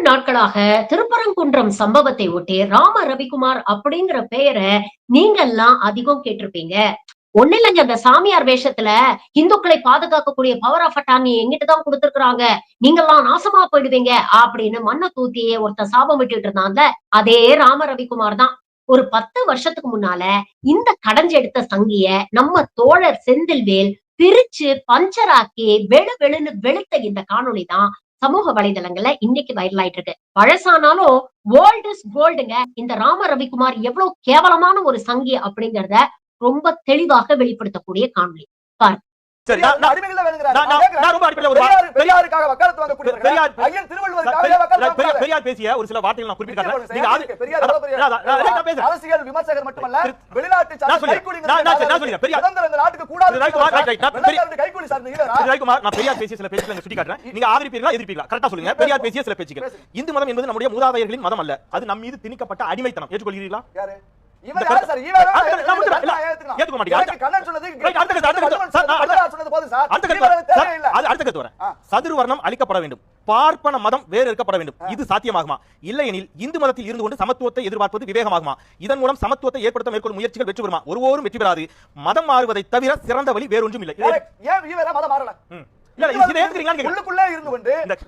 நாட்களாக திருப்பரங்குன்றம் சம்பவத்தை ஒட்டி ராம ரவிக்குமார் அப்படிங்கிற பெயரை நீங்க எல்லாம் அதிகம் கேட்டிருப்பீங்க. ஒண்ணு இல்லைங்க, அந்த சாமியார் வேஷத்துல இந்துக்களை பாதுகாக்கக்கூடிய பவர் ஆஃப் அட்டார்னி எங்கிட்டதான் கொடுத்திருக்கிறாங்க, நீங்க எல்லாம் நாசமா போயிடுவீங்க அப்படின்னு மண்ணை தூத்தி ஒருத்தன் சாபம் விட்டுட்டு இருந்தான்ல, அதே ராம ரவிக்குமார் தான். ஒரு 10 வருஷத்துக்கு முன்னால இந்த கடைஞ்செடுத்த சங்கிய நம்ம தோழர் செந்தில்வேல் பிரிச்சு பஞ்சராக்கி வெளு வெளுன்னு வெளுத்த இந்த காணொளி தான் சமூக வலைதளங்கள்ல இன்னைக்கு வைரல் ஆயிட்டு இருக்கு. பழசானாலும் ஓல்ட் இஸ் கோல்டுங்க. இந்த ராம ரவிக்குமார் எவ்வளவு கேவலமான ஒரு சங்கி அப்படிங்கறத ரொம்ப தெளிவாக வெளிப்படுத்தக்கூடிய காணொளி பாருங்க. பெரியார் பேசிய ஒரு சில வார்த்தைகள் நான் குறிப்பிட்டிருக்கேன். அரசியல் விமர்சகர் மட்டுமல்ல, வெளிநாட்டு பெரியார் பேசிய சில பேச்சுகளை சுட்டி காட்டுறேன். நீங்க ஆதரிப்பீர்களா எதிர்ப்பீர்களா கரெக்டா சொல்லுங்க. பெரியார் பேசிய சில பேச்சுகள். இந்து மதம் என்பது நம்முடைய மூதாதையர்களின் மதம் அல்ல, அது நம் மீது திணிக்கப்பட்ட அடிமைத்தனம். ஏற்றுக்கொள்கிறீர்களா? சதுர்வர்ணம் அளிக்கப்பட வேண்டும், பார்ப்பன மதம் வேறு இருக்கப்பட வேண்டும். இது சாத்தியமாகுமா? இல்லையெனில் இந்து மதத்தில் இருந்து கொண்டு சமத்துவத்தை எதிர்பார்ப்பது விவேகமாகுமா? இதன் மூலம் சமத்துவத்தை ஏற்படுத்த மேற்கொள்ளும் முயற்சிகள் வெற்றி பெறுமா? ஒருவரும் வெற்றி பெறாது. மதம் மாறுவதை தவிர சிறந்த வழி வேறொன்றும் இல்லை.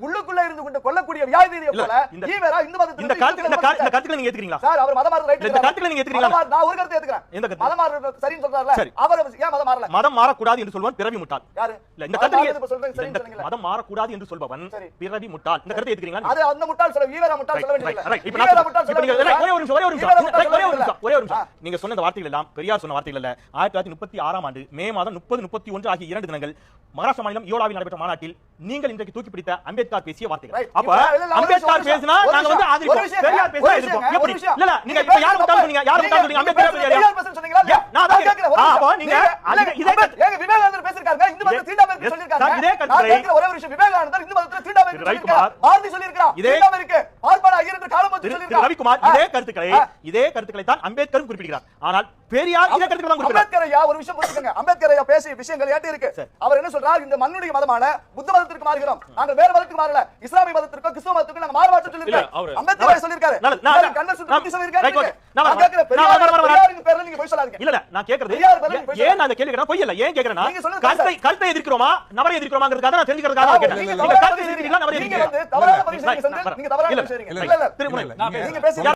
உள்ளுக்குள்ளே இருந்து கொண்டு கொல்லக்கூடிய வியாதியை போல ஈவேரா இந்து மதத்தை இந்த கருத்துக்களை நீங்க ஏத்துக்கிறீங்களா சார்? அவர் மதம் மாறல, இந்த கருத்துக்களை நீங்க ஏத்துக்கிறீங்களா? நான் ஒரு கருத்தை ஏத்துக்கிறேன். இந்த மதம் மாறல சரின்னு சொல்றாருல, அவர் ஏன் மதம் மாறல? மதம் மாற கூடாது என்று சொல்வன் பிறவி முட்டாள். யாரு? இல்ல இந்த கருத்தை சொல்றேன் சரின்னு சொன்னீங்க. மதம் மாற கூடாது என்று சொல்பவன் பிறவி முட்டாள். இந்த கருத்தை ஏத்துக்கிறீங்களா? அது அந்த முட்டாள் சொல்ல ஈவேரா முட்டாள் சொல்ல வேண்டியது. இப்போ ஈவேரா முட்டாள் சொல்ல ஒரே ஒரு நிமிஷம். நீங்க சொன்ன இந்த வார்த்தைகள் எல்லாம் பெரியார் சொன்ன வார்த்தைகள் அல்ல. 1936 ஆண்டு மே மாதம் 30, 31 ஆகிய 2 தினங்கள் மகாராஷ்டிரா மாநிலம் யோலாவில் நடைபெற்ற மாநாட்டில் நீங்கள் இன்றைக்கு தூக்கி பிடித்த அம்பேத்கர் பேசிய வார்த்தைகள். அப்ப அம்பேத்கர் பேசினா நாங்க வந்து ஆதரிப்போம், பெரியார் பேசினா எதிர்ப்போம். எப்படி? இல்ல நீங்க இப்ப யார் முட்டாள் சொன்னீங்க? யார் முட்டாள் சொன்னீங்க? அம்பேத்கர் பேச சொன்னீங்களா? நான் அத கேக்குறேன். அப்ப நீங்க இதே ஏங்க விவேகானந்தர் பேசிருக்காங்க, இந்து மதத்தை தீண்டாமை இருக்கு சொல்லிருக்காங்க. இதே கருத்து ஒரே ஒரு விஷயம், விவேகானந்தர் இந்து மதத்தை தீண்டாமை இருக்கு சொல்லிருக்காங்க. பாரதி சொல்லிருக்காங்க தீண்டாமை இருக்கு, பார்ப்பன ஐயருக்கு காலமத்து சொல்லிருக்காங்க. ரவிக்குமார் இதே கருத்துக்களை தான் அம்பேத்கரும் குறிப்பிடுகிறார். ஆனால் பெரியார் இதே கருத்துக்களை தான் குறிப்பிடுறார். அம்பேத்கர் ஐயா ஒரு விஷயம் புரிஞ்சுக்கங்க. அம்பேத்கர் ஐயா பேசிய விஷயங்கள் ஏட்டி இருக்கு. அவர் என்ன சொல்றார்? இந்த மண்ணுடைய மதமான புத்த மதத்திற்கு மாறுகிறோம், நாங்கள் வேற மதத்துக்கு மாறல, இஸ்லாமிய மதத்திற்கும் கிறிஸ்தவ மதத்துக்கும் நாங்க மாறுமாற்றம் சொல்லிருக்காரு. அம்பேத்கர் சொல்லிருக்காரு, கன்வென்ஷன் பத்தி சொல்லிருக்காரு. நான் கேக்குறேன், பெரியாரின் பேர்ல நீங்க போய் சொல்லாதீங்க. இல்ல நான் கேக்குறது ஏன் நான் இந்த கேள்வி கேக்குறேன், பொய் இல்ல. ஏன் கேக்குறேன்னா கருத்தை எதிர்க்கிறோமா நபரை எதிர்க்கிறோமாங்கிறதுக்காக நான் தெரிஞ்சுக்கிறதுக்காக கேட்டேன். நீங்க கருத்தை எதிர்க்கிறீங்களா நபரை எதிர்க்கிறீங்களா? நீங்க தவறான பதில் செய்றீங்க. நீங்க தவறான பதில் செய்றீங்க. இல்ல இல்ல திரும்ப நீங்க பேசுங்க.